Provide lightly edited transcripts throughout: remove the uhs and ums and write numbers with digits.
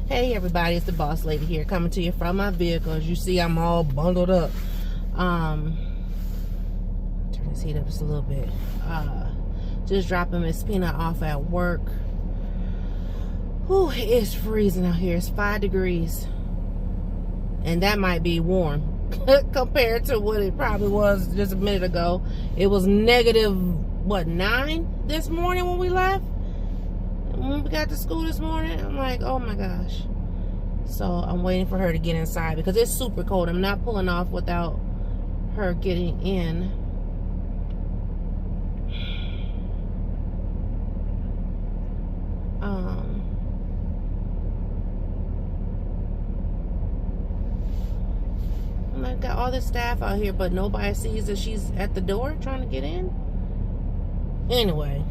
Hey everybody, it's the boss lady here, coming to you from my vehicle. As you see, I'm all bundled up. Turn this heat up just a little bit. Just dropping Miss Peanut off at work. Whew, it's freezing out here. It's 5 degrees. And that might be warm compared to what it probably was just a minute ago. It was negative, what, 9 this morning when we left? When we got to school this morning, I'm like, oh my gosh. So I'm waiting for her to get inside because it's super cold. I'm not pulling off without her getting in. I got all this staff out here, but nobody sees that she's at the door trying to get in. Anyway,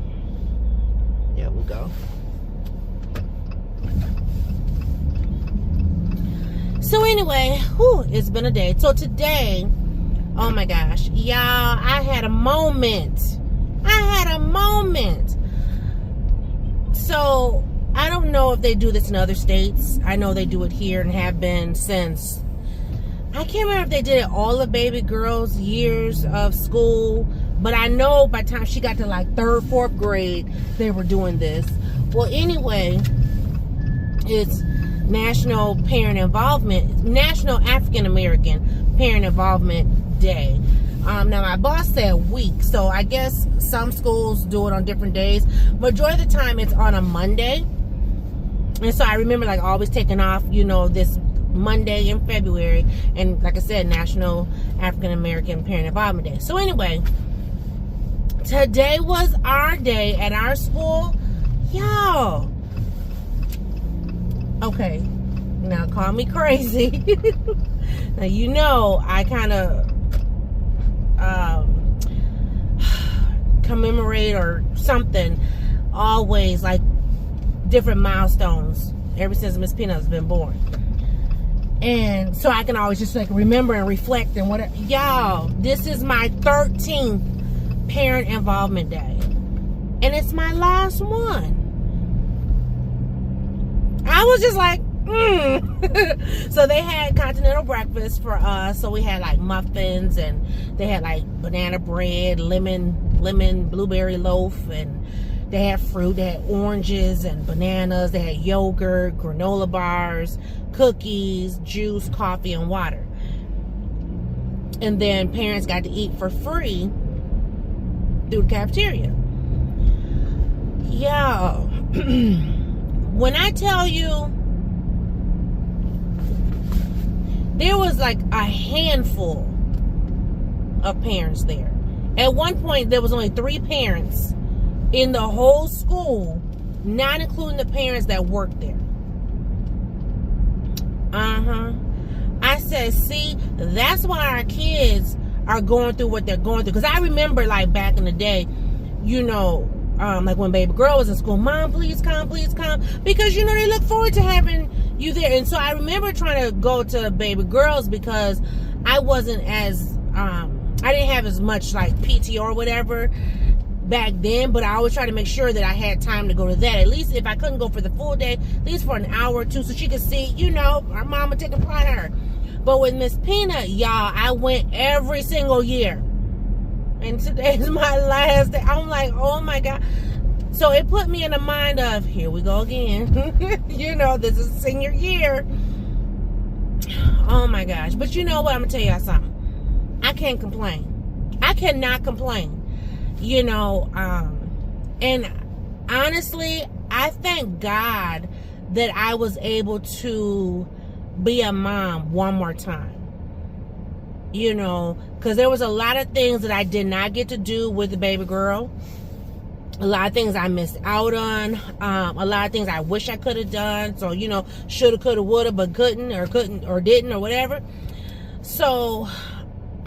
there we go. So anyway, it's been a day. So today, oh my gosh, y'all, I had a moment. So I don't know if they do this in other states. I know they do it here and have been since, I can't remember if they did it all of baby girl's years of school, but I know by the time she got to like 3rd, 4th grade, they were doing this. Well, anyway, it's National African American Parent Involvement Day. Now my boss said week, so I guess some schools do it on different days. Majority of the time it's on a Monday. And so I remember like always taking off, this Monday in February, and like I said, National African American Parent Involvement Day. So anyway, today was our day at our school. Y'all, okay, now call me crazy. Now I kind of commemorate or something always, like different milestones ever since Miss Peanut's been born. And so I can always just like remember and reflect and whatever. Y'all, this is my 13th Parent Involvement Day. And it's my last one. I was just like, So they had continental breakfast for us. So we had like muffins, and they had like banana bread, lemon blueberry loaf, and they had fruit. They had oranges and bananas. They had yogurt, granola bars, cookies, juice, coffee, and water. And then parents got to eat for free through the cafeteria. Yo, when I tell you, there was like a handful of parents there. At one point, there was only 3 parents in the whole school, not including the parents that worked there. I said, see, that's why our kids are going through what they're going through. Because I remember, like, back in the day, like when baby girl was in school, Mom, please come, please come. Because, they look forward to having you there. And so I remember trying to go to baby girls because I wasn't as, I didn't have as much, like, PTO or whatever back then, but I always try to make sure that I had time to go to that. At least if I couldn't go for the full day, at least for an hour or two, so she could see, our mama taking pride in her. But with Miss Peanut, y'all, I went every single year. And today's my last day. I'm like, oh my God. So it put me in the mind of, here we go again. This is senior year. Oh my gosh. But you know what? I'm going to tell y'all something. I can't complain. I cannot complain. And honestly, I thank God that I was able to be a mom one more time. Because there was a lot of things that I did not get to do with the baby girl. A lot of things I missed out on. A lot of things I wish I could have done. So, shoulda, coulda, woulda, but couldn't or didn't or whatever. So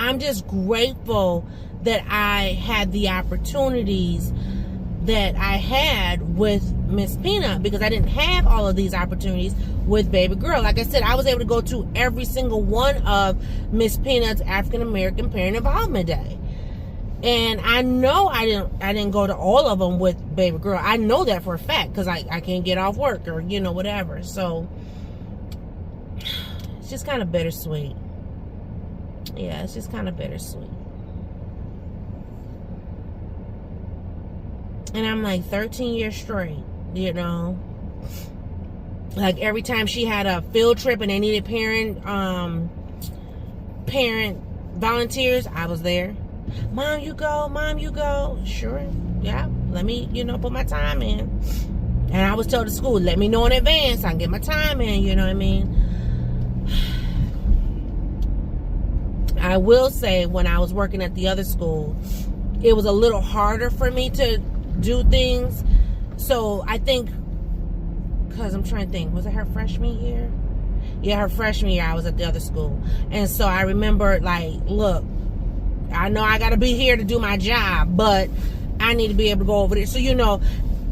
I'm just grateful that I had the opportunities that I had with Miss Peanut, because I didn't have all of these opportunities with baby girl. Like I said, I was able to go to every single one of Miss Peanut's African American Parent Involvement Day. And I know I didn't go to all of them with baby girl. I know that for a fact because I can't get off work or whatever. So just kind of bittersweet. Yeah, it's just kind of bittersweet. And I'm like 13 years straight, you know. Like every time she had a field trip and they needed parent volunteers, I was there. Mom, you go. Mom, you go. Sure. Yeah. Let me, put my time in. And I was told to school, let me know in advance. I can get my time in. You know what I mean? I will say when I was working at the other school, it was a little harder for me to do things. So I think, because I'm trying to think, was it her freshman year? Yeah, her freshman year I was at the other school. And so I remember, like, look, I know I got to be here to do my job, but I need to be able to go over there. So,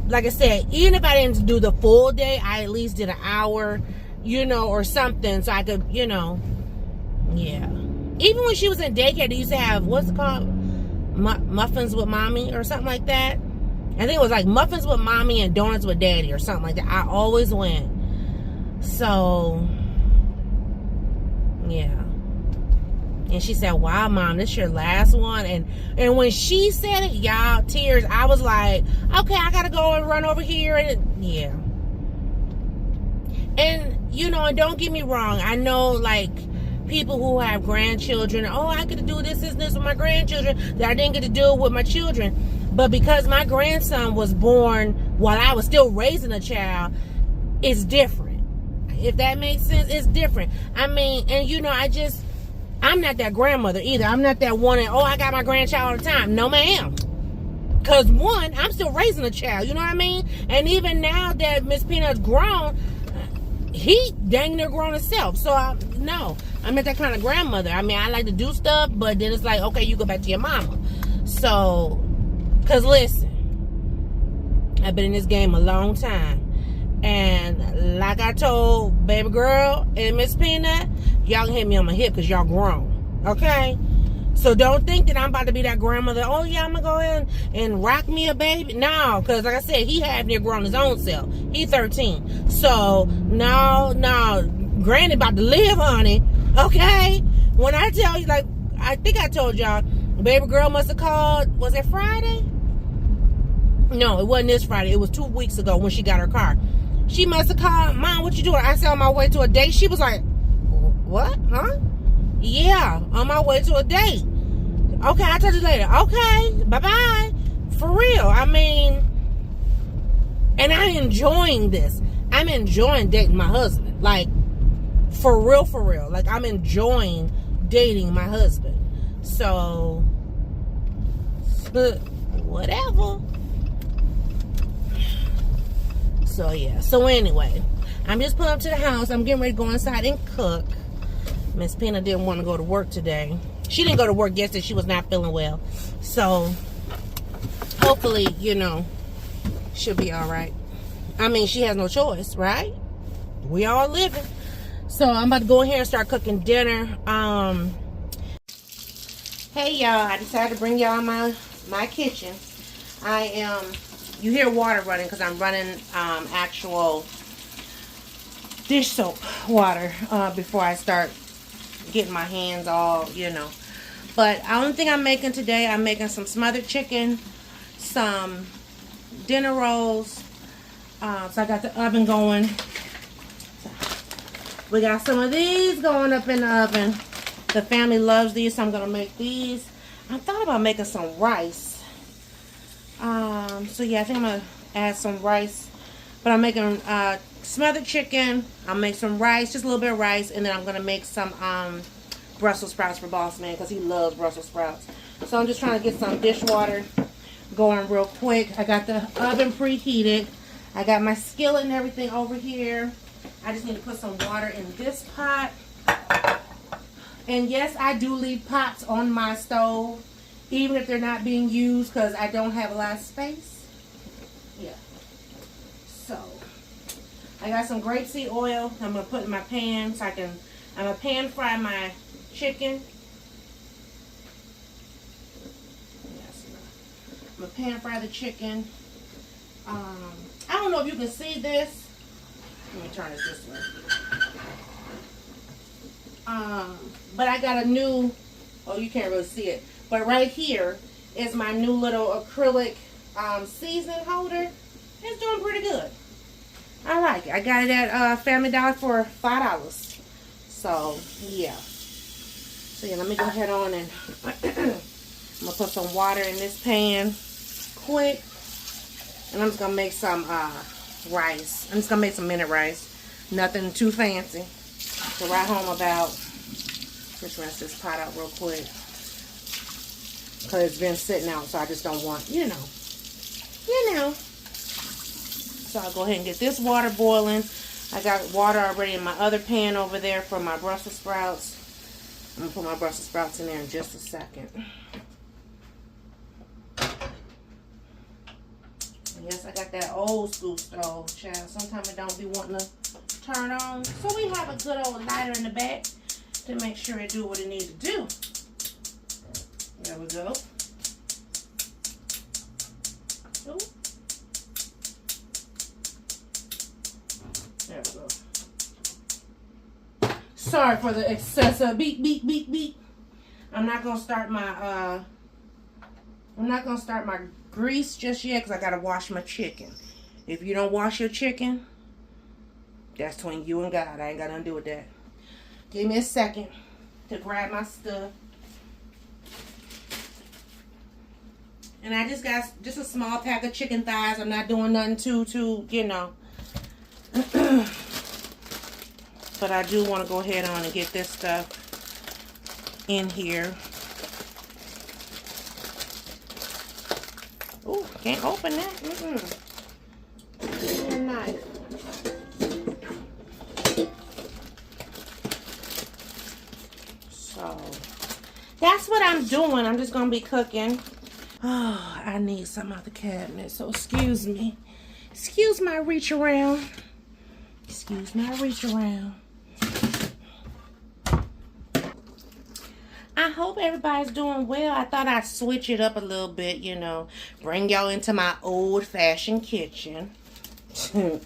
like I said, even if I didn't do the full day, I at least did an hour, or something. So I could, yeah. Even when she was in daycare, they used to have, what's it called? Muffins with Mommy or something like that. I think it was like Muffins with Mommy and Donuts with Daddy or something like that. I always went. So, yeah. And she said, wow, Mom, this is your last one. And when she said it, y'all, tears, I was like, okay, I got to go and run over here. And yeah. And, and don't get me wrong. I know, like, people who have grandchildren, I get to do this with my grandchildren that I didn't get to do with my children. But because my grandson was born while I was still raising a child, it's different. If that makes sense, it's different. I mean, and I'm not that grandmother either. I'm not that one that, I got my grandchild all the time. No, ma'am. Because one, I'm still raising a child. You know what I mean? And even now that Miss Peanut's grown, he dang near grown himself. So, no, I'm not that kind of grandmother. I mean, I like to do stuff, but then it's like, okay, you go back to your mama. So, because listen, I've been in this game a long time. And like I told baby girl and Miss Peanut, y'all can hit me on my hip because y'all grown. Okay? So don't think that I'm about to be that grandmother. Oh, yeah, I'm going to go in and rock me a baby. No, because like I said, he had near grown his own self. He 13. So, no. Granny about to live, honey. Okay? When I tell you, like, I think I told y'all, baby girl must have called, was it Friday? No, it wasn't this Friday. It was 2 weeks ago when she got her car. She must have called, Mom, what you doing? I said, on my way to a date. She was like, what? Huh? Yeah, on my way to a date. Okay, I'll tell you later. Okay, bye-bye. For real. I mean, and I'm enjoying this. I'm enjoying dating my husband. Like, for real, for real. Like, I'm enjoying dating my husband. So, whatever. So, yeah. So, anyway, I'm just pulling up to the house. I'm getting ready to go inside and cook. Miss Peanut didn't want to go to work today. She didn't go to work yesterday. She was not feeling well. So, hopefully, she'll be all right. I mean, she has no choice, right? We all living. So, I'm about to go in here and start cooking dinner. Hey, y'all. I decided to bring y'all my kitchen. You hear water running because I'm running actual dish soap water before I start getting my hands all, But the only thing I'm making today, I'm making some smothered chicken, some dinner rolls. So I got the oven going. We got some of these going up in the oven. The family loves these, so I'm going to make these. I thought about making some rice. So yeah, I think I'm going to add some rice. But I'm making smothered chicken. I'll make some rice, just a little bit of rice. And then I'm going to make some Brussels sprouts for Boss Man because he loves Brussels sprouts. So I'm just trying to get some dishwater going real quick. I got the oven preheated. I got my skillet and everything over here. I just need to put some water in this pot. And yes, I do leave pots on my stove, even if they're not being used because I don't have a lot of space. Yeah. So, I got some grapeseed oil I'm going to put in my pan so I'm going to pan fry my chicken. Yes, I'm going to pan fry the chicken. I don't know if you can see this. Let me turn it this way. But I got a new, oh, you can't really see it, but right here is my new little acrylic seasoning holder. It's doing pretty good. I like it. I got it at Family Dollar for $5. So, yeah. So, yeah, let me go ahead on and I'm going to put some water in this pan quick. And I'm just going to make some rice. I'm just going to make some minute rice. Nothing too fancy. So, right home about, just rinse this pot out real quick. Because it's been sitting out, so I just don't want, you know. So I'll go ahead and get this water boiling. I got water already in my other pan over there for my Brussels sprouts. I'm going to put my Brussels sprouts in there in just a second. And yes, I got that old school stove, child. Sometimes it don't be wanting to turn on. So we have a good old lighter in the back to make sure it do what it needs to do. There we go. Ooh. There we go. Sorry for the excessive beep, beep, beep, beep. I'm not gonna start my grease just yet because I gotta wash my chicken. If you don't wash your chicken, that's between you and God. I ain't got nothing to do with that. Give me a second to grab my stuff. And I just got just a small pack of chicken thighs. I'm not doing nothing too, you know. But I do want to go ahead on and get this stuff in here. Ooh, can't open that. Give me a knife. So, that's what I'm doing. I'm just going to be cooking. Oh, I need some out the cabinet, so excuse me. Excuse my reach around. Excuse my reach around. I hope everybody's doing well. I thought I'd switch it up a little bit, you know. Bring y'all into my old-fashioned kitchen. You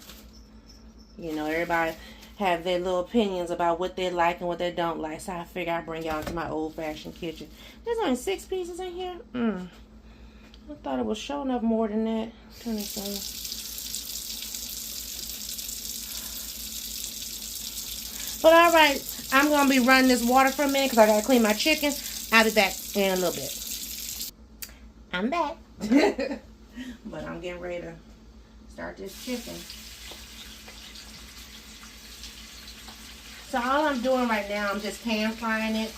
know, everybody have their little opinions about what they like and what they don't like. So I figure I'd bring y'all into my old-fashioned kitchen. There's only 6 pieces in here. I thought it was showing up more than that. Turn this on. But alright, I'm going to be running this water for a minute because I got to clean my chicken. I'll be back in a little bit. I'm back. But I'm getting ready to start this chicken. So all I'm doing right now, I'm just pan frying it.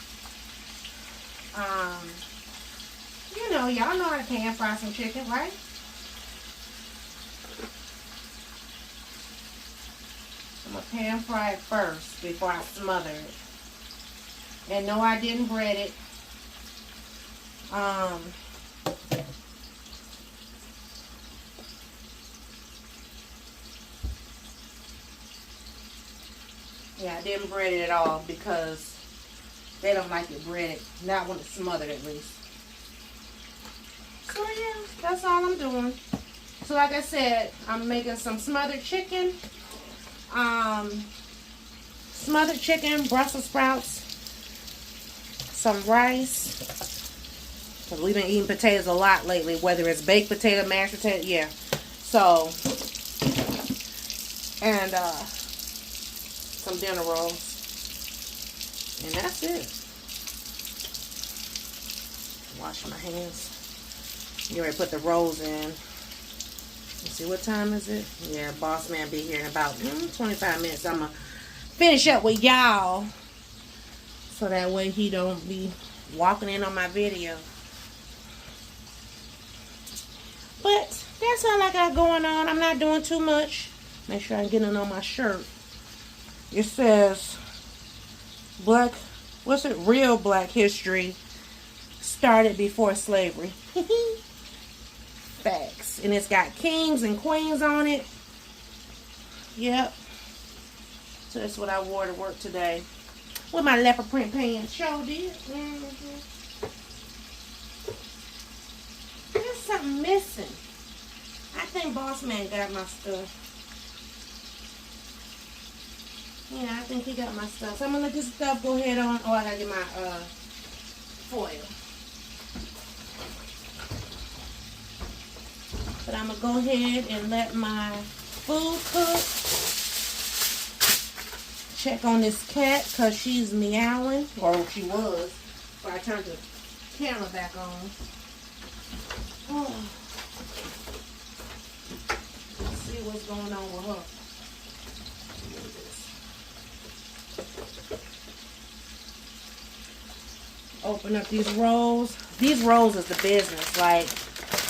You know, y'all know how to pan fry some chicken, right? I'm going to pan fry it first before I smother it. And no, I didn't bread it. Yeah, I didn't bread it at all because they don't like it breaded. Not when it's smothered, at least. So yeah, that's all I'm doing. So like I said, I'm making some smothered chicken. Smothered chicken, Brussels sprouts, some rice. Because we've been eating potatoes a lot lately, whether it's baked potato, mashed potato, yeah. So, and some dinner rolls. And that's it. Wash my hands. You ready to put the rolls in. Let's see, what time is it? Yeah, boss man be here in about 25 minutes. I'm going to finish up with y'all. So that way he don't be walking in on my video. But that's all I got going on. I'm not doing too much. Make sure I get it on my shirt. It says black, what's it? Real black history started before slavery. Facts. And it's got kings and queens on it. Yep. So that's what I wore to work today. With my leopard print pants. Sure did. There's something missing. I think Boss Man got my stuff. Yeah, I think he got my stuff. So I'm gonna let this stuff go ahead on. Oh, I gotta get my foil. But I'm gonna go ahead and let my food cook. Check on this cat because she's meowing, or she was. So I turned the camera back on. Oh. Let's see what's going on with her. Open up these rolls. These rolls is the business. Like,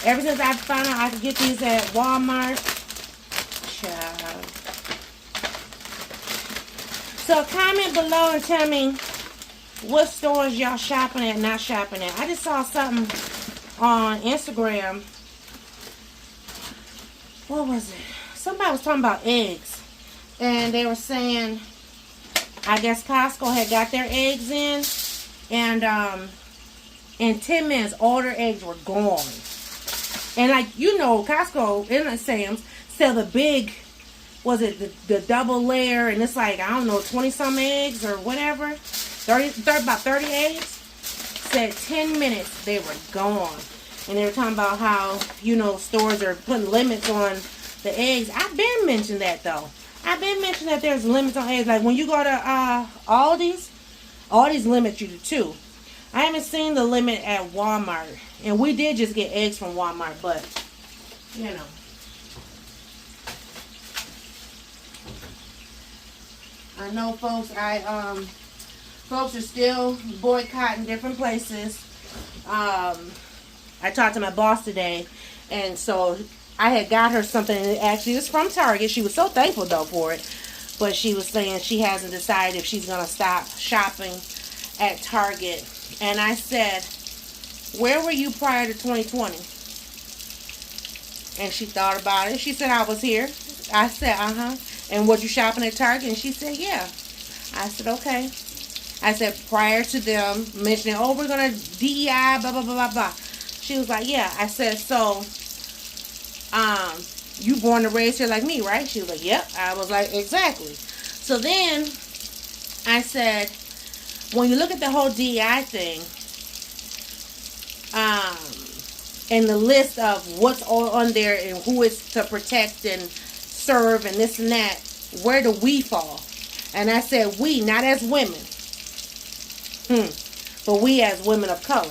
ever since I found out I could get these at Walmart. Child. So comment below and tell me what stores y'all shopping at, not shopping at. I just saw something on Instagram. What was it? Somebody was talking about eggs. And they were saying, I guess Costco had got their eggs in. And in 10 minutes, all their eggs were gone. And like, you know, Costco and Sam's sell the big, was it the double layer, and it's like, I don't know, 20-some eggs or whatever. About 30 eggs. Said 10 minutes, they were gone. And they were talking about how, you know, stores are putting limits on the eggs. I've been mentioning that, though. I've been mentioning that there's limits on eggs. Like, when you go to Aldi's limit you to 2. I haven't seen the limit at Walmart. And we did just get eggs from Walmart, but, you know. I know folks are still boycotting different places. I talked to my boss today, and so I had got her something, and actually it's from Target. She was so thankful though for it, but she was saying she hasn't decided if she's gonna stop shopping at Target. And I said, where were you prior to 2020? And she thought about it. She said, I was here. I said, and was you shopping at Target? And she said, yeah. I said, okay. I said, prior to them mentioning, oh, we're going to DEI, blah, blah, blah, blah, blah. She was like, yeah. I said, so, you born and raised here like me, right? She was like, yep. I was like, exactly. So then I said, when you look at the whole DEI thing, and the list of what's all on there and who is to protect and serve and this and that, where do we fall? And I said we, not as women, but we as women of color,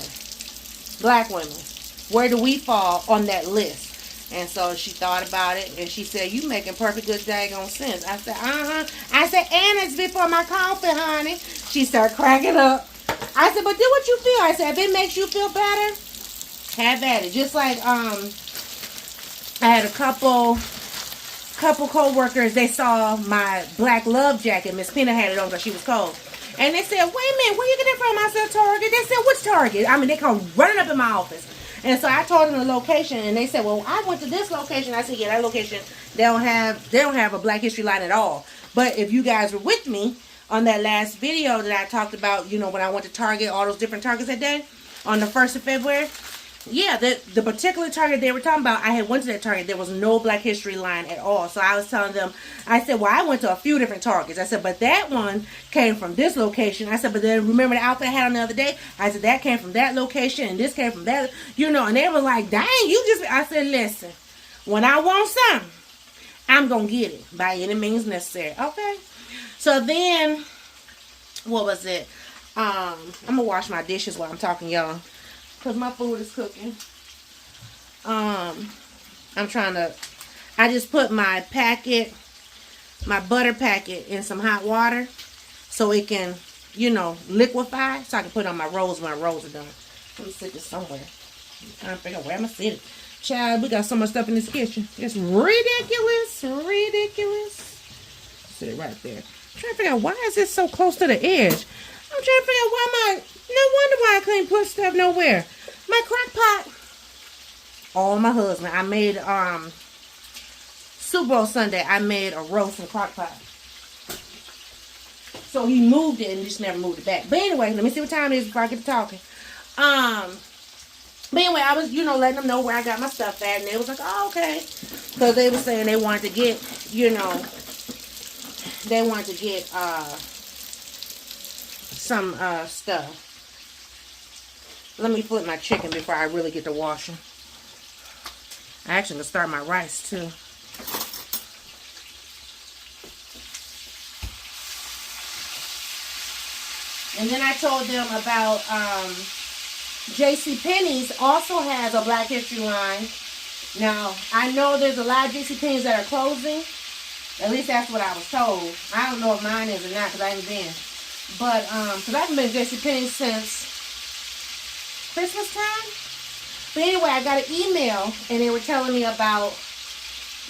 black women, where do we fall on that list? And so she thought about it, and she said, you making perfect good daggone sense. I said, I said, and it's before my coffee, honey. She started cracking up. I said, but do what you feel. I said, if it makes you feel better, have at it. Just like I had a couple co-workers, they saw my black love jacket. Miss Pena had it on because she was cold. And they said, wait a minute, where you get it from? I said, Target. They said, which Target? I mean, they come running up in my office. And so I told them the location, and they said, well, I went to this location. I said, yeah, that location, they don't have a Black History line at all. But if you guys were with me on that last video that I talked about, you know, when I went to Target, all those different Targets that day, on the 1st of February, yeah, the particular Target they were talking about, I had went to that Target. There was no Black History line at all. So I was telling them, I said, well, I went to a few different Targets. I said, but that one came from this location. I said, but then remember the outfit I had on the other day? I said, that came from that location, and this came from that, you know, and they were like, dang, you just, I said, listen, when I want something, I'm going to get it by any means necessary. Okay? So then, what was it? I'm going to wash my dishes while I'm talking, y'all, because my food is cooking. I'm trying to, I just put my packet, my butter packet in some hot water so it can, you know, liquefy, so I can put it on my rolls when my rolls are done. Let me sit this somewhere. I'm trying to figure out where I'm going to sit it. Child, we got so much stuff in this kitchen. It's ridiculous. Ridiculous. Sit it right there. I'm trying to figure out why is this so close to the edge. I'm trying to figure out why no wonder why I couldn't put stuff nowhere. My crock pot. Oh, my husband. I made, Super Bowl Sunday, I made a roast in crock pot. So he moved it and just never moved it back. But anyway, let me see what time it is before I get to talking. But anyway, I was, you know, letting them know where I got my stuff at. And they was like, oh, okay. Because they were saying they wanted to get, you know, they wanted to get some stuff. Let me flip my chicken before I really get to washing. I actually can start my rice too. And then I told them about JCPenney's also has a Black History line. Now, I know there's a lot of JCPenney's that are closing. At least that's what I was told. I don't know if mine is or not because I haven't been. But, because I haven't been to JCPenney since Christmas time. But anyway, I got an email and they were telling me about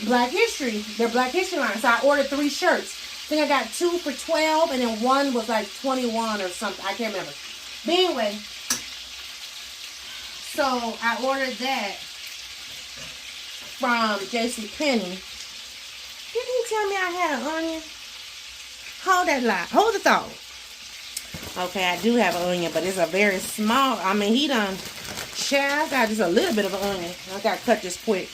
Black History, their Black History line. So I ordered 3 shirts. I think I got 2 for $12 and then one was like $21 or something. I can't remember. But anyway, so I ordered that from JCPenney. Didn't you tell me I had an onion? Hold that lie. Hold the thought. Okay, I do have an onion, but it's a very small. I mean, he done. I got just a little bit of an onion. I got to cut this quick.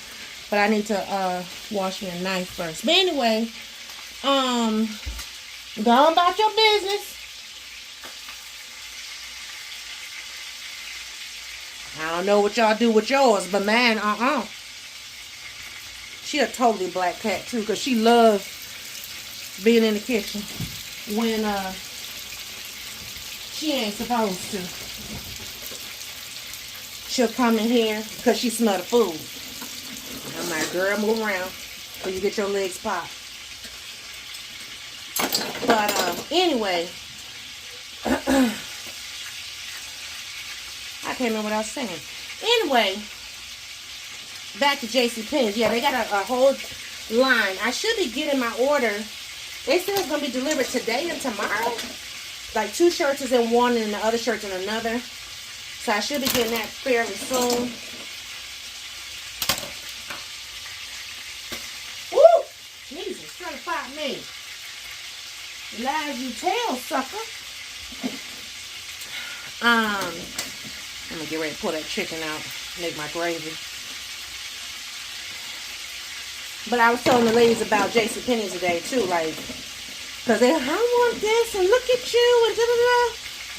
But I need to wash your knife first. But anyway, go on about your business. I don't know what y'all do with yours, but man, she a totally black cat too, because she loves being in the kitchen when she ain't supposed to. She'll come in here because she smell the food. I'm like, girl, move around so you get your legs popped. But anyway, I can't remember what I was saying. Anyway, back to JCPenney's. Yeah, they got a whole line. I should be getting my order. They said it's going to be delivered today and tomorrow. Like 2 shirts is in one and the other shirt's in another. So I should be getting that fairly soon. Woo! Jesus, trying to fight me. Lies you tell, sucker. I'm going to get ready to pull that chicken out. Make my gravy. But I was telling the ladies about JCPenney's today too, like, because they, I want this, and look at you, and da-da-da.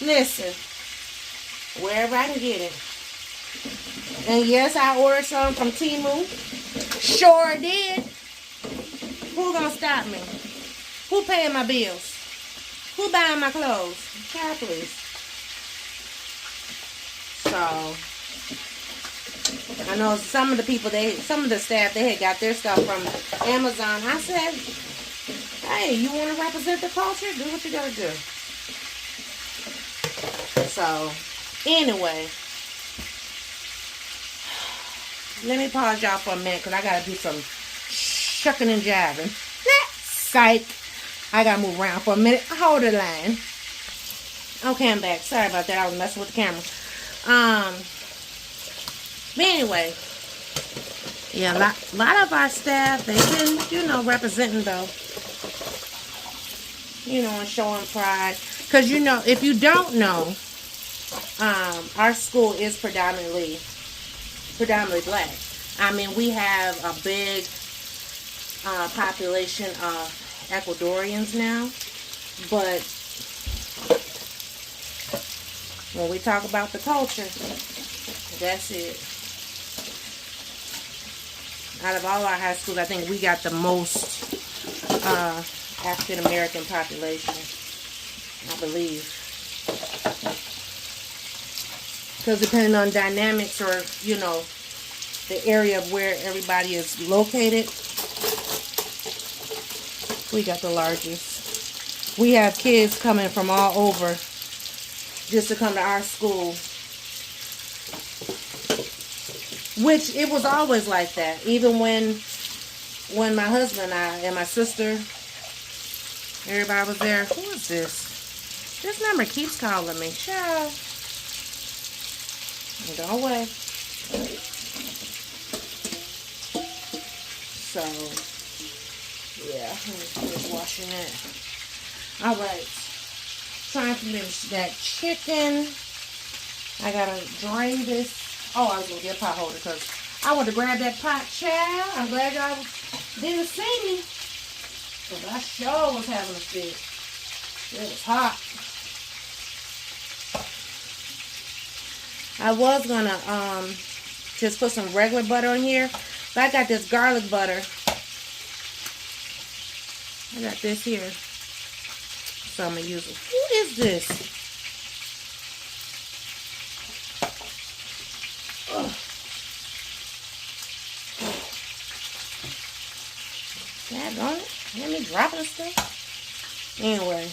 Listen, wherever I can get it. And yes, I ordered some from Temu. Sure did. Who gonna stop me? Who paying my bills? Who buying my clothes? Child, please. So, I know some of the people, some of the staff, they had got their stuff from Amazon. I said, hey, you want to represent the culture? Do what you gotta do. So, anyway, let me pause y'all for a minute because I gotta do some shucking and jiving. Psych. I gotta move around for a minute. Hold the line. Okay, I'm back. Sorry about that. I was messing with the camera. But anyway, yeah, a lot of our staff, they've been, you know, representing though. You know, and showing pride. Because, you know, if you don't know, our school is predominantly black. I mean, we have a big population of Ecuadorians now. But when we talk about the culture, that's it. Out of all our high schools, I think we got the most African American population, I believe. Because depending on dynamics or, you know, the area of where everybody is located, we got the largest. We have kids coming from all over just to come to our school. Which, it was always like that. Even when my husband and I and my sister, everybody was there. Who is this? This number keeps calling me. Child. Go away. So, yeah. I'm just washing that. Alright. Trying to finish that chicken. I gotta drain this. Oh, I was going to get a pot holder because I want to grab that pot, child. I'm glad y'all didn't see me. Because I sure was having a fit. It was hot. I was gonna just put some regular butter on here, but I got this garlic butter. I got this here, so I'm gonna use it. Who is this? Ugh. Daggone it. Let me drop this stuff. Anyway,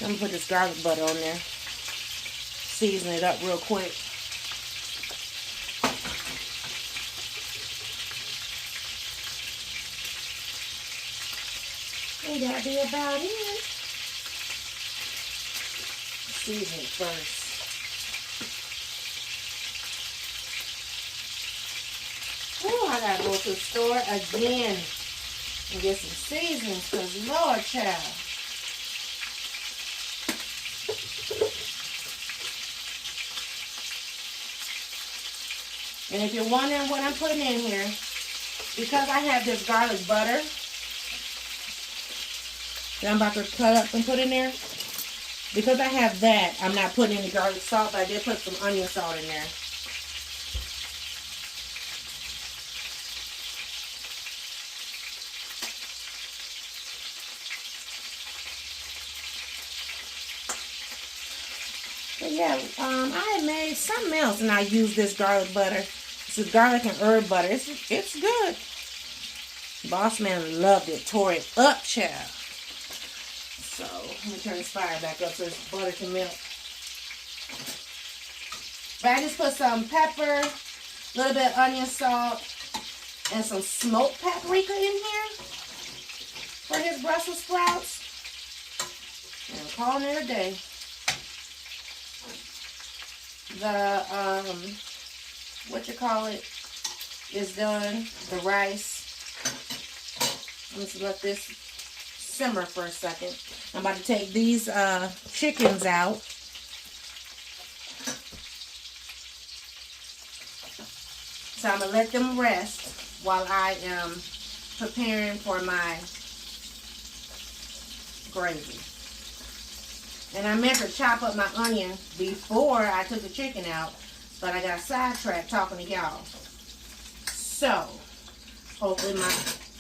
I'm gonna put this garlic butter on there. Season it up real quick. And that'll be about it. Season it first. Oh, I gotta go to the store again and get some seasonings, because Lord child. And if you're wondering what I'm putting in here, because I have this garlic butter that I'm about to cut up and put in there, because I have that, I'm not putting any garlic salt, but I did put some onion salt in there. But yeah, I had made something else and I used this garlic butter. It's a garlic and herb butter. It's good. Boss man loved it. Tore it up, child. So, let me turn this fire back up so this butter can melt. But I just put some pepper, a little bit of onion salt, and some smoked paprika in here for his Brussels sprouts. And I'm calling it a day. The, is done. The rice. Let's let this simmer for a second. I'm about to take these chickens out. So I'm going to let them rest while I am preparing for my gravy. And I meant to chop up my onion before I took the chicken out, but I got sidetracked talking to y'all. So, hopefully my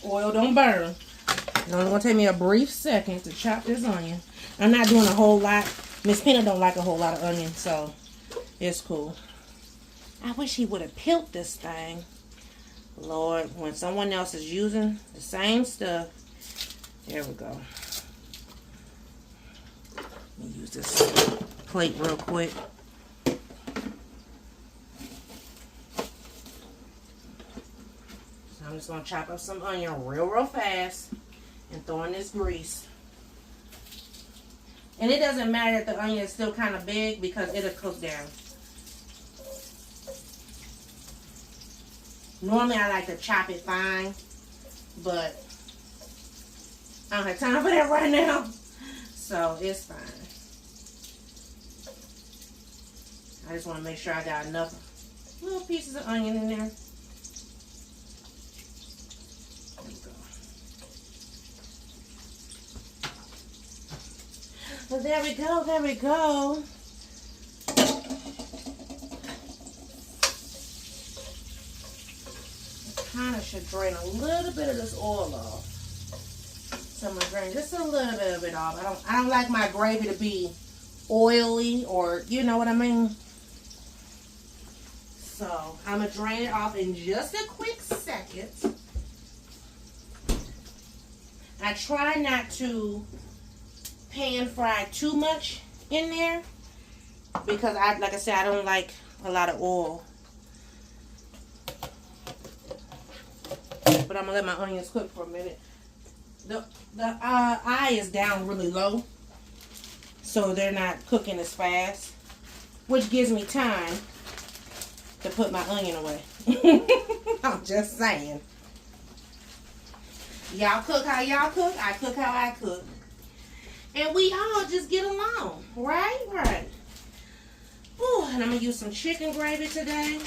oil don't burn. It's only going to take me a brief second to chop this onion. I'm not doing a whole lot. Miss Peanut don't like a whole lot of onion, so it's cool. I wish he would have peeled this thing. Lord, when someone else is using the same stuff. There we go. Let me use this plate real quick. So I'm just going to chop up some onion real fast and throw in this grease. And it doesn't matter if the onion is still kind of big because it'll cook down. Normally I like to chop it fine, but I don't have time for that right now. So it's fine. I just want to make sure I got enough little pieces of onion in there. There we go. Well, there we go, there we go. Kind of should drain a little bit of this oil off. So I'm gonna drain just a little bit of it off. I don't like my gravy to be oily, or you know what I mean. So I'm gonna drain it off in just a quick second. I try not to pan fry too much in there because like I said, I don't like a lot of oil. But I'm gonna let my onions cook for a minute. The eye is down really low, so they're not cooking as fast, which gives me time to put my onion away. I'm just saying. Y'all cook how y'all cook. I cook how I cook. And we all just get along. Right? Right. Ooh, and I'm going to use some chicken gravy today.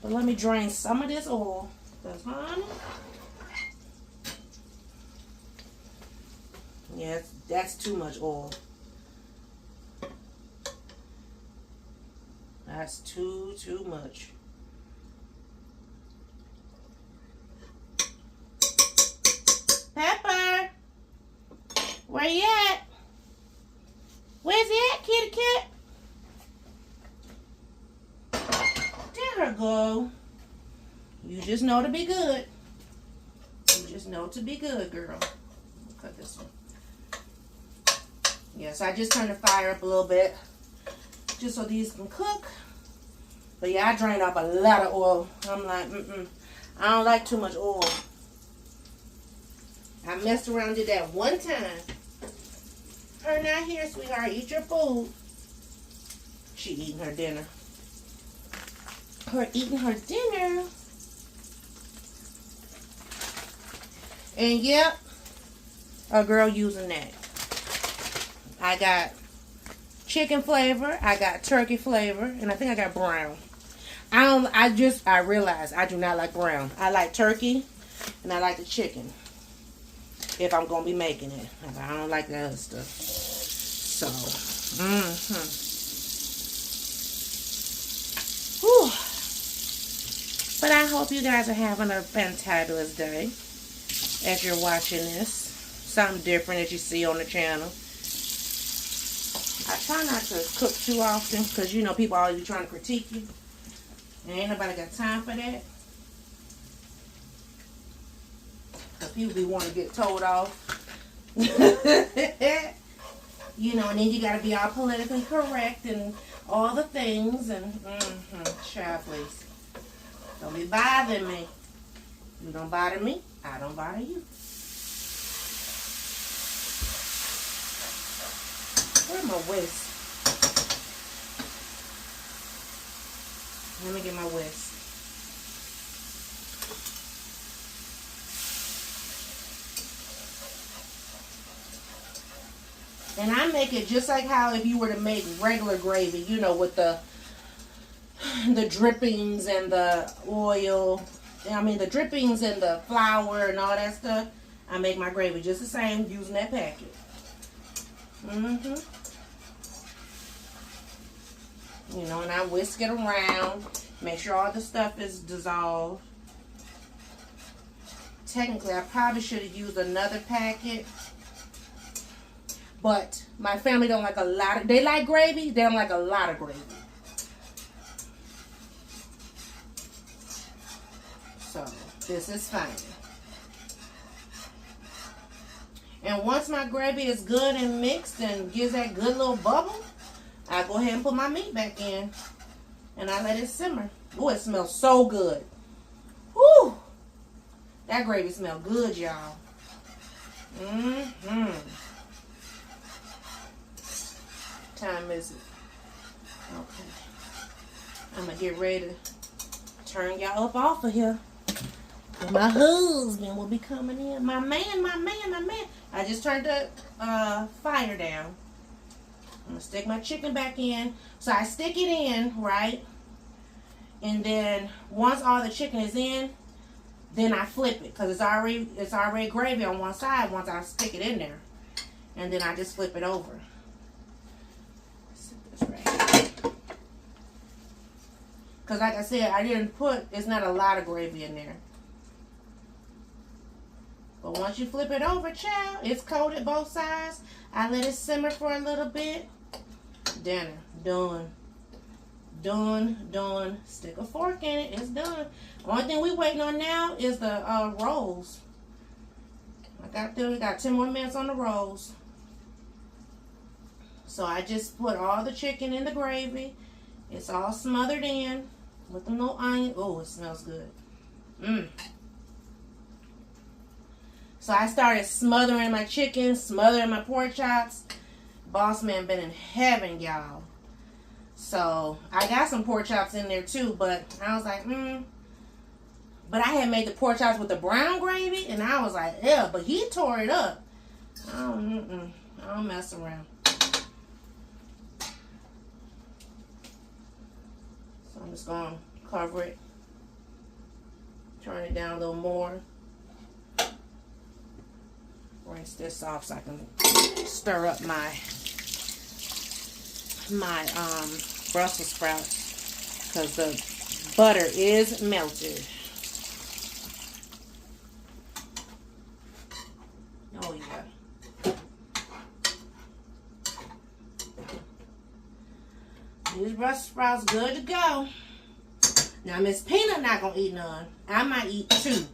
But let me drain some of this oil. Because, honey, Yeah, that's too much oil. That's too much. Pepper, where you at? Where's he at, kitty cat? There her go. You just know to be good. You just know to be good, girl. Cut this one. Yes, I just turned the fire up a little bit, just so these can cook. But yeah, I drained off a lot of oil. I'm like, I don't like too much oil. I messed around and did that one time. Her not here, sweetheart. Eat your food. She eating her dinner. Her eating her dinner. And yep, a girl using that. I got chicken flavor, I got turkey flavor, and I think I got brown. I realized I do not like brown. I like turkey and I like the chicken. If I'm gonna be making it. I don't like the other stuff. So whew. But I hope you guys are having a fantabulous day as you're watching this. Something different that you see on the channel. I try not to cook too often because you know people always be trying to critique you. And ain't nobody got time for that. Because people be wanting to get told off. You know, and then you got to be all politically correct and all the things. And, child, please. Don't be bothering me. You don't bother me, I don't bother you. Where's my whisk? Let me get my whisk. And I make it just like how if you were to make regular gravy, you know, with the drippings and the oil. I mean, the drippings and the flour and all that stuff. I make my gravy just the same using that packet. You know, and I whisk it around. Make sure all the stuff is dissolved. Technically, I probably should have used another packet. But my family don't like a lot of... They like gravy. They don't like a lot of gravy. So, this is fine. And once my gravy is good and mixed and gives that good little bubble, I go ahead and put my meat back in. And I let it simmer. Oh, it smells so good. Whew. That gravy smells good, y'all. Time is it? Okay. I'm going to get ready to turn y'all up off of here. And my husband will be coming in. My man. I just turned the fire down. I'm going to stick my chicken back in. So I stick it in, right? And then once all the chicken is in, then I flip it. Because it's already gravy on one side once I stick it in there. And then I just flip it over. Set this right. Because like I said, it's not a lot of gravy in there. But once you flip it over, child, it's coated both sides. I let it simmer for a little bit. Dinner, done. Done. Stick a fork in it, it's done. Only thing we waiting on now is the rolls. I got 10 more minutes on the rolls. So I just put all the chicken in the gravy. It's all smothered in with the little onion. Oh, it smells good. So I started smothering my chicken, smothering my pork chops. Boss man been in heaven, y'all. So I got some pork chops in there too, but I was like, But I had made the pork chops with the brown gravy, and I was like, yeah, but he tore it up. I don't mess around. So I'm just gonna cover it, turn it down a little more. Bring rinse this off so I can stir up my Brussels sprouts, because the butter is melted. Oh yeah. These Brussels sprouts good to go. Now Miss Peanut not gonna eat none. I might eat 2.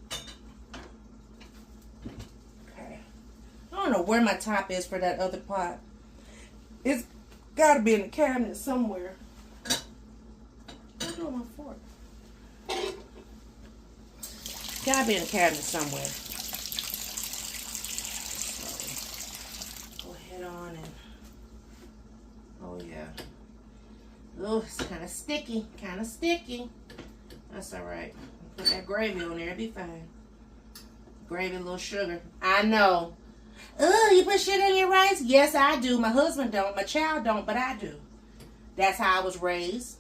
Okay. I don't know where my top is for that other pot. It's gotta be in the cabinet somewhere. Where's my fork? Gotta be in the cabinet somewhere. So, go ahead on and, oh yeah. Oh, it's kind of sticky, That's all right. Put that gravy on there, it'll be fine. Gravy, a little sugar. I know. Oh, you put sugar in your rice? Yes, I do. My husband don't. My child don't, but I do. That's how I was raised.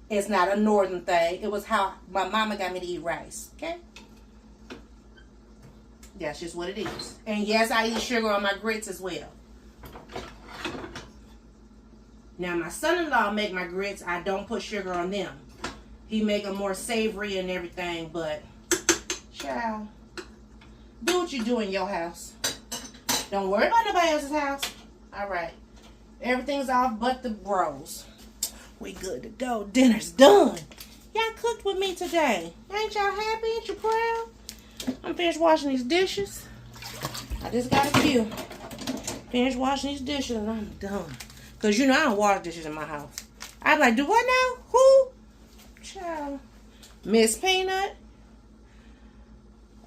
It's not a northern thing. It was how my mama got me to eat rice. Okay? That's just what it is. And yes, I eat sugar on my grits as well. Now, my son-in-law make my grits. I don't put sugar on them. He make them more savory and everything, but, child, do what you do in your house. Don't worry about nobody else's house. All right. Everything's off but the bros. We good to go. Dinner's done. Y'all cooked with me today. Ain't y'all happy? Ain't you proud? I'm finished washing these dishes. I just got a few. Finished washing these dishes and I'm done. Because, you know, I don't wash dishes in my house. I'm like, do what now? Who? Child. Miss Peanut.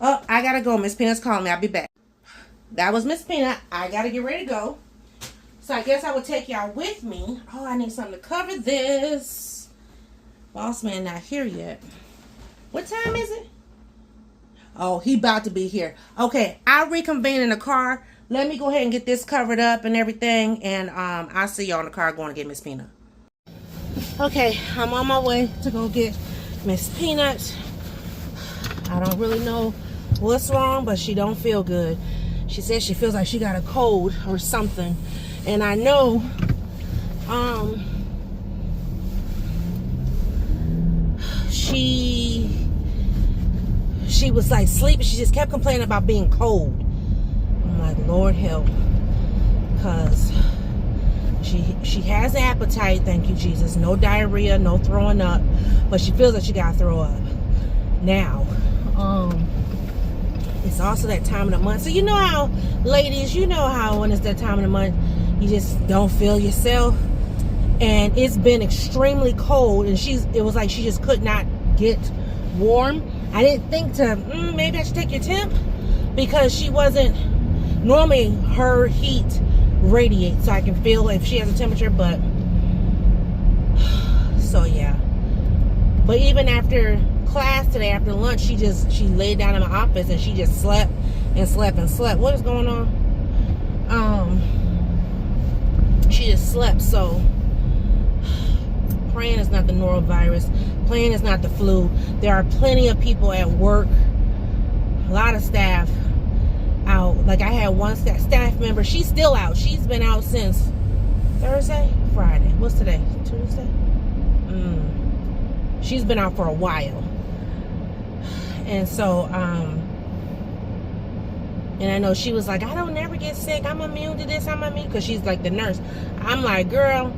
Oh, I got to go. Miss Peanut's calling me. I'll be back. That was Miss Peanut. I got to get ready to go. So I guess I will take y'all with me. Oh, I need something to cover this. Boss man not here yet. What time is it? Oh, he about to be here. Okay, I'll reconvene in the car. Let me go ahead and get this covered up and everything. And I'll see y'all in the car going to get Miss Peanut. Okay, I'm on my way to go get Miss Peanut. I don't really know what's wrong, but she don't feel good. She says she feels like she got a cold or something. And I know she was like sleeping. She just kept complaining about being cold. I'm like, Lord help. Because she has an appetite, thank you Jesus. No diarrhea, no throwing up. But she feels like she got to throw up. Now, it's also that time of the month. So you know how, ladies, you know how when it's that time of the month, you just don't feel yourself. And it's been extremely cold. And it was like she just could not get warm. I didn't think to, maybe I should take your temp. Because she wasn't, normally her heat radiates. So I can feel if she has a temperature. But, so yeah. But even after class today, after lunch, she laid down in my office and she just slept and slept and slept. What is going on? She just slept. So praying is not the norovirus, praying is not the flu. There are plenty of people at work, a lot of staff out. Like I had one staff member, she's still out. She's been out since Thursday, Friday. What's today? Tuesday? She's been out for a while. And so, and I know she was like, I don't never get sick. I'm immune to this. I'm immune. Because she's like the nurse. I'm like, girl,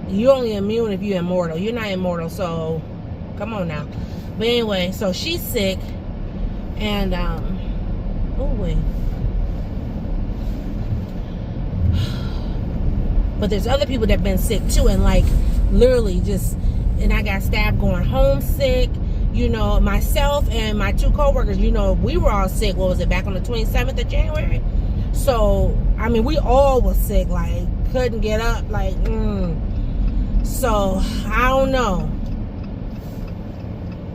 you're only immune if you're immortal. You're not immortal. So, come on now. But anyway, so she's sick. And, oh, wait. But there's other people that have been sick too. And like, literally just, and I got staff going home sick. You know, myself and my 2 coworkers, you know, we were all sick. What was it, back on the 27th of January? So, I mean, we all was sick, like, couldn't get up, like, So, I don't know.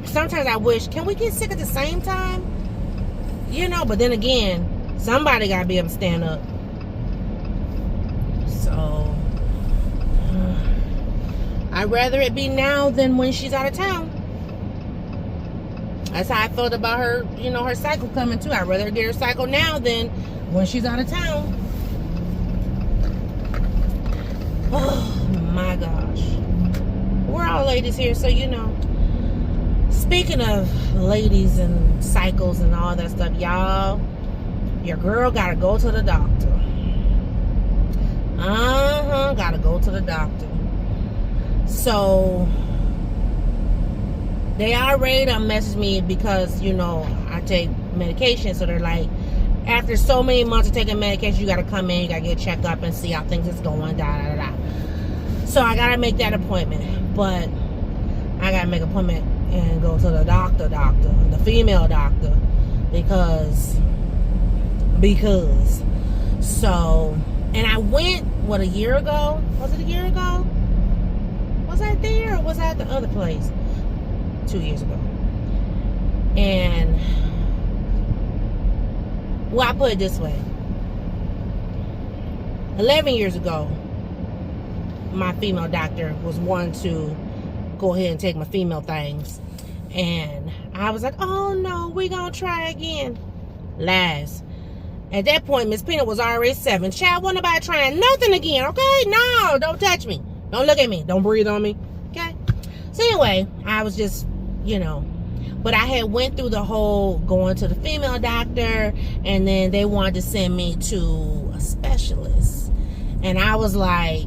Sometimes I wish, can we get sick at the same time? You know, but then again, somebody got to be able to stand up. So, I'd rather it be now than when she's out of town. That's how I felt about her, you know, her cycle coming too. I'd rather get her cycle now than when she's out of town. Oh my gosh. We're all ladies here, so you know. Speaking of ladies and cycles and all that stuff, y'all, your girl gotta go to the doctor. Gotta go to the doctor. So they already done messaged me because, you know, I take medication. So they're like, after so many months of taking medication, you gotta come in, you gotta get checked up and see how things is going, So I gotta make that appointment. But I gotta make an appointment and go to the doctor, the female doctor, because so, and I went, what, a year ago? Was it a year ago? Was I there or was I at the other place? 2 years ago. And, well, I put it this way. 11 years ago, my female doctor was one to go ahead and take my female things. And I was like, oh no, we're going to try again. Lies. At that point, Miss Peanut was already 7. Child, wasn't nobody trying nothing again, okay? No, don't touch me. Don't look at me. Don't breathe on me, okay? So anyway, I was just, you know, but I had went through the whole going to the female doctor, and then they wanted to send me to a specialist. And I was like,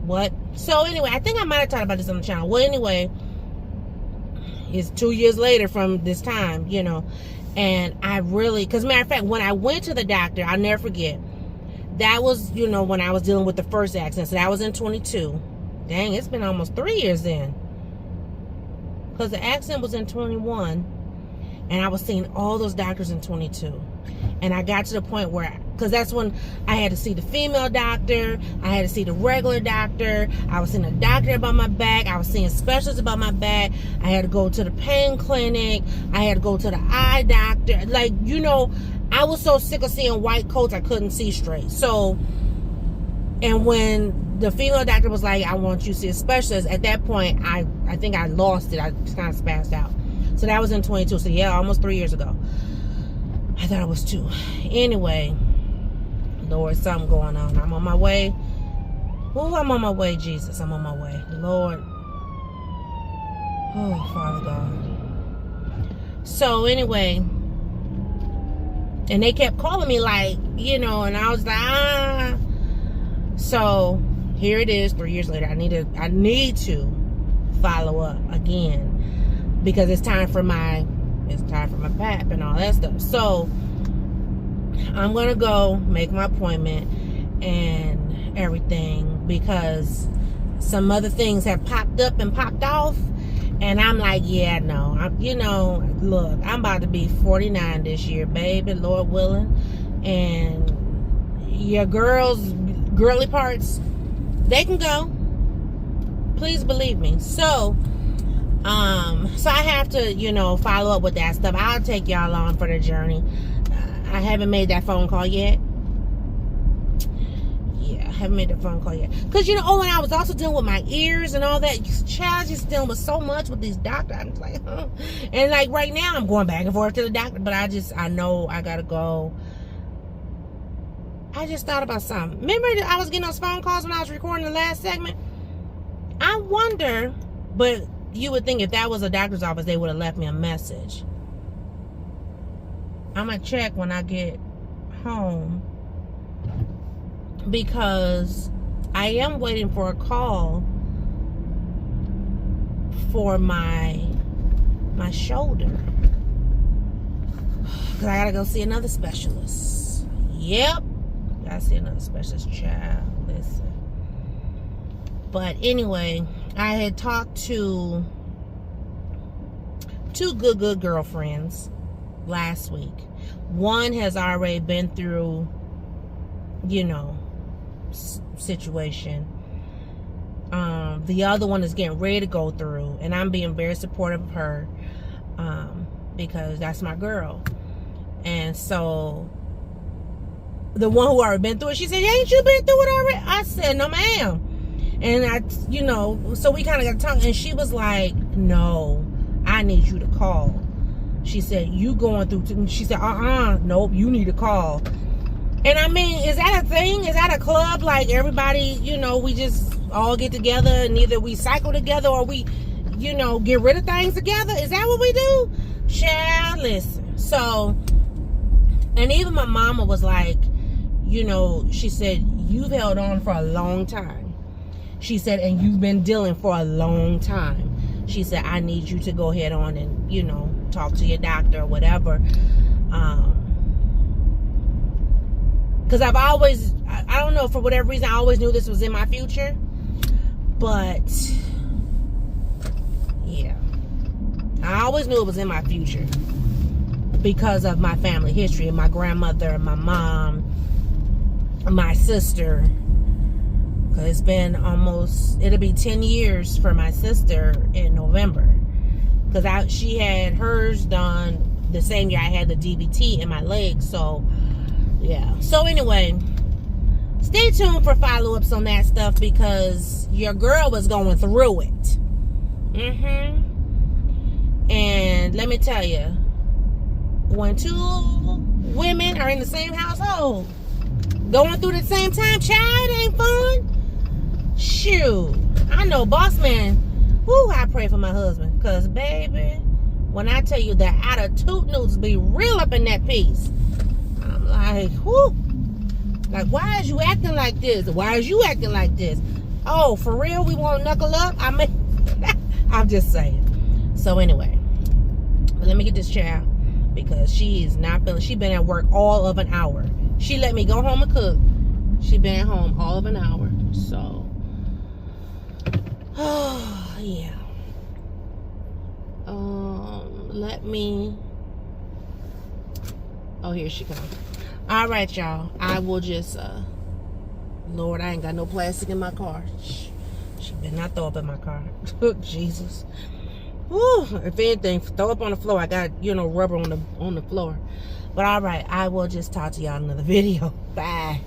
what? So anyway, I think I might have talked about this on the channel. Well, anyway, it's 2 years later from this time, you know, and I really, because matter of fact, when I went to the doctor, I'll never forget, that was, you know, when I was dealing with the first accident. So that was in 22. Dang, it's been almost 3 years then. Because the accident was in 21. And I was seeing all those doctors in 22. And I got to the point where, because that's when I had to see the female doctor, I had to see the regular doctor, I was seeing a doctor about my back, I was seeing specialists about my back, I had to go to the pain clinic, I had to go to the eye doctor. Like, you know, I was so sick of seeing white coats I couldn't see straight. So, and when the female doctor was like, I want you to see a specialist, at that point, I think I lost it. I just kind of spazzed out. So that was in 22. So yeah, almost 3 years ago. I thought it was 2. Anyway, Lord, something going on. I'm on my way. Oh, I'm on my way, Jesus. I'm on my way. Lord. Oh, Father God. So anyway, and they kept calling me like, you know, and I was like, So here it is, 3 years later. I need to follow up again because it's time for my PAP and all that stuff. So I'm gonna go make my appointment and everything because some other things have popped up and popped off, and I'm like, yeah, no, you know, look, I'm about to be 49 this year, baby, Lord willing, and your girly parts, they can go. Please believe me. So I have to, you know, follow up with that stuff. I'll take y'all on for the journey. I haven't made that phone call yet. Yeah, I haven't made that phone call yet. Because, you know, and I was also dealing with my ears and all that. Child, just dealing with so much with these doctors. I'm just like, huh. And, like, right now, I'm going back and forth to the doctor. But I know I got to go. I just thought about something. Remember I was getting those phone calls when I was recording the last segment? I wonder, but you would think if that was a doctor's office, they would have left me a message. I'm going to check when I get home because I am waiting for a call for my shoulder. Because I got to go see another specialist. Yep. Got to see another specialist, child. Listen. But anyway, I had talked to 2 good girlfriends last week. One has already been through, you know, situation. The other one is getting ready to go through, and I'm being very supportive of her because that's my girl. And so the one who already been through it, she said, ain't you been through it already? I said, no ma'am. And I, you know, so we kind of got to talk, and she was like, no, I need you to call. She said, you going through, she said, nope, you need to call. And I mean, is that a thing? Is that a club? Like everybody, you know, we just all get together and either we cycle together or we, you know, get rid of things together? Is that what we do? Child, listen. So, and even my mama was like, you know, she said, you've held on for a long time. She said, and you've been dealing for a long time. She said, I need you to go ahead on and, you know, talk to your doctor or whatever. Because I've always, I don't know, for whatever reason, I always knew this was in my future. But, yeah. I always knew it was in my future. Because of my family history. And my grandmother, my mom, my sister. Because it's been almost, it'll be 10 years for my sister in November. Because she had hers done the same year I had the DVT in my leg. So, yeah. So anyway, stay tuned for follow-ups on that stuff because your girl was going through it. And let me tell you, when two women are in the same household, going through the same time, child, it ain't fun. Shoot. I know, boss man, whoo, I pray for my husband. Because, baby, when I tell you that attitude needs to be real up in that piece, I'm like, whoo. Like, why is you acting like this? Why is you acting like this? Oh, for real? We won't knuckle up? I mean, I'm just saying. So, anyway, but let me get this child because she is not feeling, she been at work all of an hour. She let me go home and cook. She been at home all of an hour. So, oh, yeah. Let me, oh, here she comes. All right, y'all. I will just, Lord, I ain't got no plastic in my car. She better not throw up in my car. Jesus. Woo, if anything, throw up on the floor. I got, you know, rubber on the floor. But all right, I will just talk to y'all in another video. Bye.